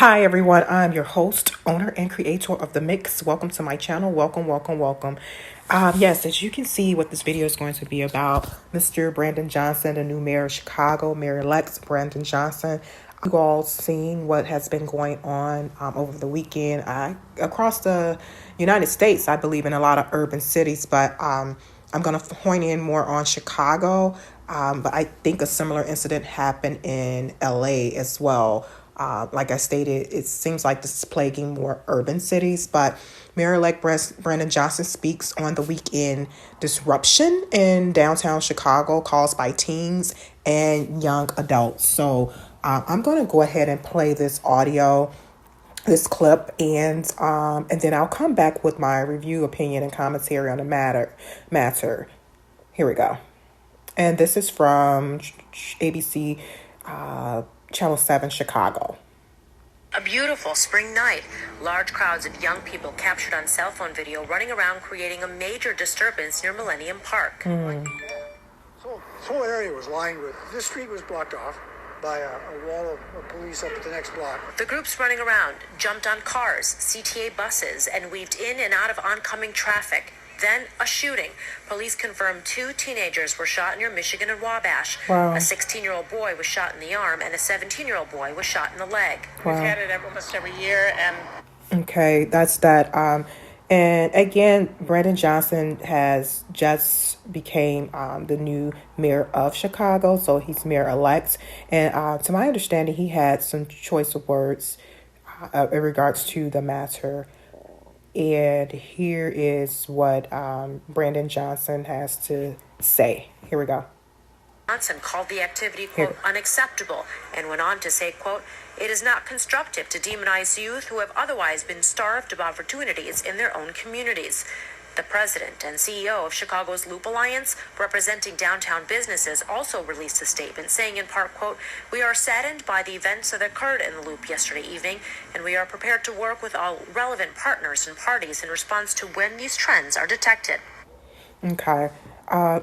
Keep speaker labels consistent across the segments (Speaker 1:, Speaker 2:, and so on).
Speaker 1: Hi everyone, I'm your host, owner, and creator of The Mix. Welcome to my channel. Welcome, welcome, welcome. Yes, as you can see what this video is going to be about, Mr. Brandon Johnson, the new mayor of Chicago, Mayor-elect Brandon Johnson. You all seen what has been going on over the weekend across the United States, I believe, in a lot of urban cities, but I'm going to point in more on Chicago, but I think a similar incident happened in LA as well. Like I stated, it seems like this is plaguing more urban cities, but Mayor-elect Brandon Johnson speaks on the weekend disruption in downtown Chicago caused by teens and young adults. So I'm going to go ahead and play this audio, this clip, and then I'll come back with my review, opinion, and commentary on the matter. Here we go. And this is from ABC Channel 7 Chicago.
Speaker 2: A beautiful spring night. Large crowds of young people captured on cell phone video running around creating a major disturbance near Millennium Park.
Speaker 3: So this whole area was lined with, this street was blocked off by a wall of police up at the next block.
Speaker 2: The groups running around jumped on cars, CTA buses, and weaved in and out of oncoming traffic. Then a shooting. Police confirmed 2 teenagers were shot near Michigan and Wabash.
Speaker 1: Wow.
Speaker 2: A 16-year-old boy was shot in the arm and a 17-year-old boy was shot in the leg.
Speaker 1: Wow.
Speaker 4: We've had it almost every year. And
Speaker 1: Okay, that's that. And again, Brandon Johnson has just became the new mayor of Chicago, so he's mayor-elect. And to my understanding, he had some choice of words in regards to the matter. And here is what Brandon Johnson has to say. Here we go.
Speaker 2: Johnson called the activity, quote, unacceptable, and went on to say, quote, it is not constructive to demonize youth who have otherwise been starved of opportunities in their own communities. The president and CEO of Chicago's Loop Alliance, representing downtown businesses, also released a statement saying in part, quote, we are saddened by the events that occurred in the Loop yesterday evening, and we are prepared to work with all relevant partners and parties in response to when these trends are detected.
Speaker 1: Okay.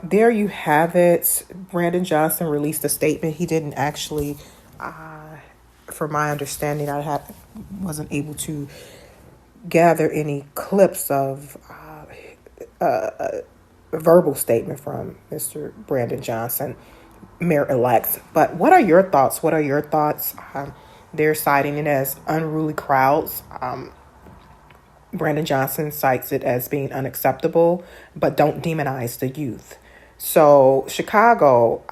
Speaker 1: There you have it. Brandon Johnson released a statement. He didn't actually, from my understanding, wasn't able to gather any clips of a verbal statement from Mr. Brandon Johnson, mayor-elect. But what are your thoughts? What are your thoughts? They're citing it as unruly crowds. Brandon Johnson cites it as being unacceptable, but don't demonize the youth. So Chicago,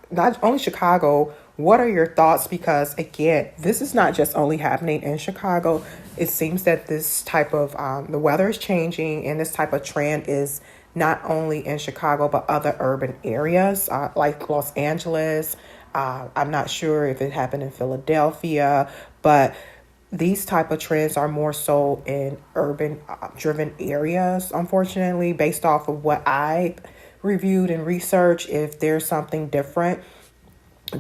Speaker 1: not only Chicago, what are your thoughts? Because again, this is not just only happening in Chicago. It seems that this type of, the weather is changing and this type of trend is not only in Chicago, but other urban areas like Los Angeles. I'm not sure if it happened in Philadelphia, but these type of trends are more so in urban driven areas, unfortunately, based off of what I reviewed and researched. If there's something different,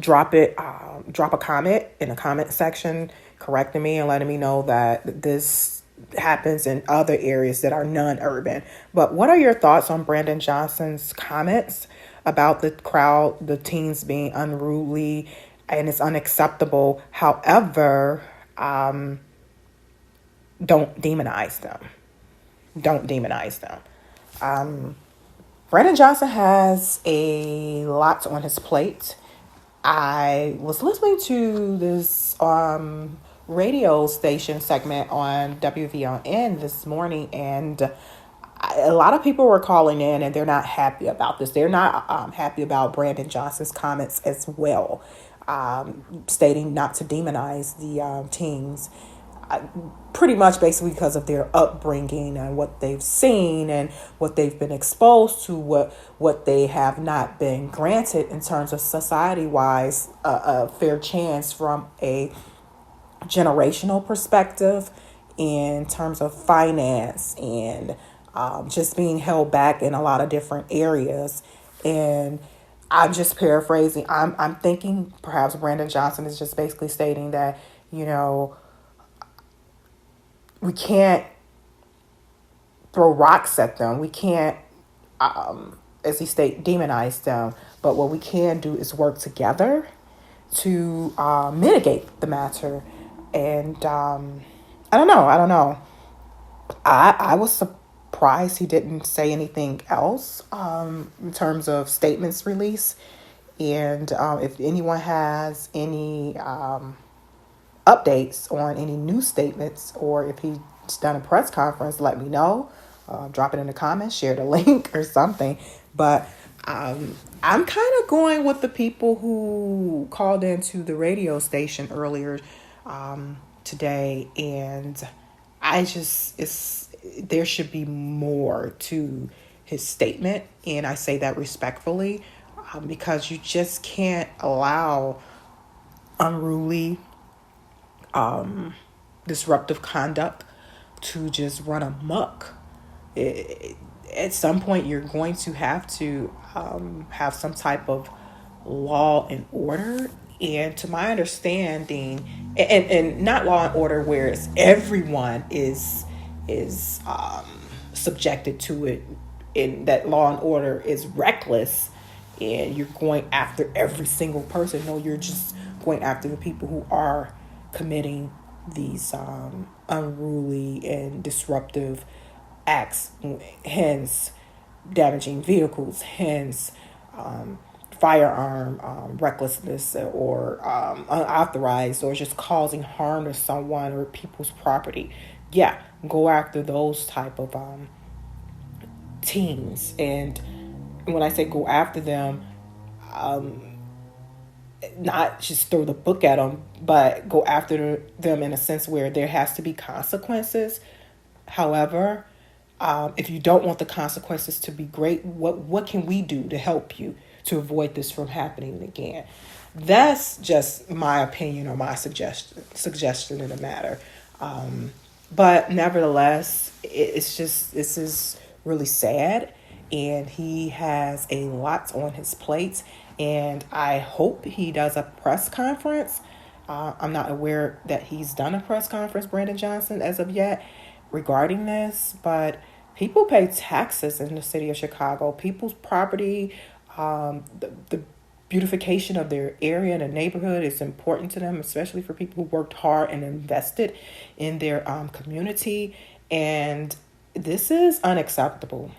Speaker 1: drop a comment in the comment section correcting me and letting me know that this happens in other areas that are non-urban. But what are your thoughts on Brandon Johnson's comments about the crowd, the teens being unruly and it's unacceptable? However, don't demonize them. Don't demonize them. Brandon Johnson has a lot on his plate. I was listening to this radio station segment on WVON this morning, and a lot of people were calling in and they're not happy about this. They're not happy about Brandon Johnson's comments as well, stating not to demonize the teens. Pretty much basically because of their upbringing and what they've seen and what they've been exposed to, what they have not been granted in terms of society-wise a fair chance from a generational perspective in terms of finance and just being held back in a lot of different areas. And I'm just paraphrasing. I'm thinking perhaps Brandon Johnson is just basically stating that, we can't throw rocks at them. We can't, as he stated, demonize them. But what we can do is work together to mitigate the matter And I don't know. I don't know. I was surprised he didn't say anything else in terms of statements release. And if anyone has any updates on any new statements, or if he's done a press conference, let me know. Drop it in the comments, share the link or something. But I'm kind of going with the people who called into the radio station earlier today, and there should be more to his statement, and I say that respectfully, because you just can't allow unruly, disruptive conduct to just run amok. At some point, you're going to have some type of law and order. And to my understanding, and not law and order where it's everyone is subjected to it, and that law and order is reckless, and you're going after every single person. No, you're just going after the people who are committing these unruly and disruptive acts, hence damaging vehicles, hence firearm recklessness, or unauthorized, or just causing harm to someone or people's property. Yeah, go after those type of teams. And when I say go after them, not just throw the book at them, but go after them in a sense where there has to be consequences. However, if you don't want the consequences to be great, what can we do to help you to avoid this from happening again? That's just my opinion or my suggestion in the matter. But nevertheless, this is really sad, and he has a lot on his plate, and I hope he does a press conference. I'm not aware that he's done a press conference, Brandon Johnson, as of yet regarding this, but people pay taxes in the city of Chicago. People's property, the beautification of their area and the neighborhood is important to them, especially for people who worked hard and invested in their community. And this is unacceptable.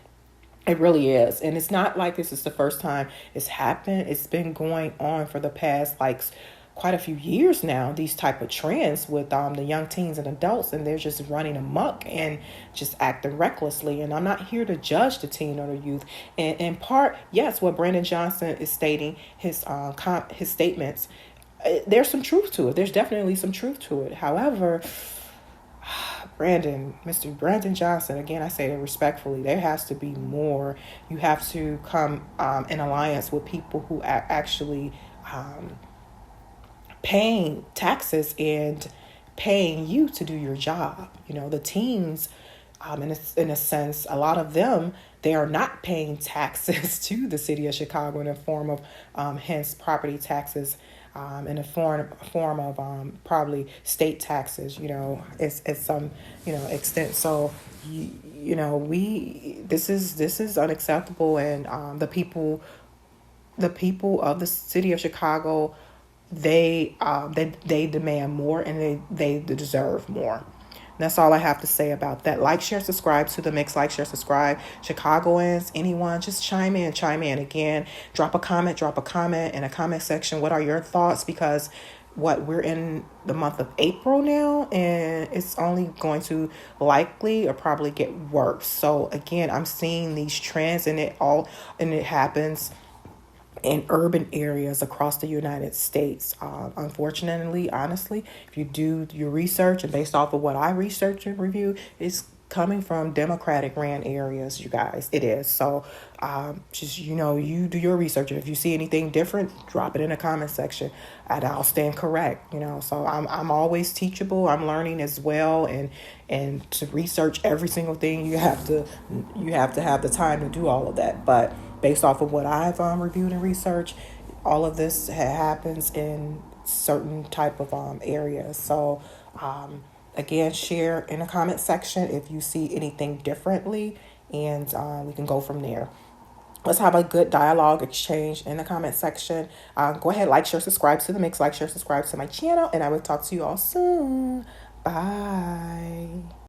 Speaker 1: It really is. And it's not like this is the first time it's happened. It's been going on for the past quite a few years now, these type of trends with the young teens and adults, and they're just running amok and just acting recklessly. And I'm not here to judge the teen or the youth. And in part, yes, what Brandon Johnson is stating, his statements, there's some truth to it. There's definitely some truth to it. However, Mr. Brandon Johnson, again, I say it respectfully, there has to be more. You have to come in alliance with people who are actually paying taxes and paying you to do your job. The teams, in a sense, a lot of them, they are not paying taxes to the city of Chicago in the form of hence property taxes, in a form of probably state taxes, at some extent. So this is unacceptable, and the people of the city of Chicago, they demand more, and they deserve more. And that's all I have to say about that. Like, share, subscribe to the mix. Like, share, subscribe. Chicagoans, anyone, just chime in. Again, drop a comment in the comment section. What are your thoughts? Because we're in the month of April now, and it's only going to likely or probably get worse. So again, I'm seeing these trends, and it happens in urban areas across the United States. Unfortunately, honestly, if you do your research, and based off of what I research and review, it's coming from Democratic ran areas, you guys. It is. So just, you do your research. And if you see anything different, drop it in the comment section, and I'll stand correct. So I'm always teachable. I'm learning as well. And to research every single thing, you have to have the time to do all of that. But based off of what I've reviewed and researched, all of this happens in certain type of areas. So again, share in the comment section if you see anything differently, and we can go from there. Let's have a good dialogue exchange in the comment section. Go ahead, like, share, subscribe to the mix, like, share, subscribe to my channel, and I will talk to you all soon. Bye.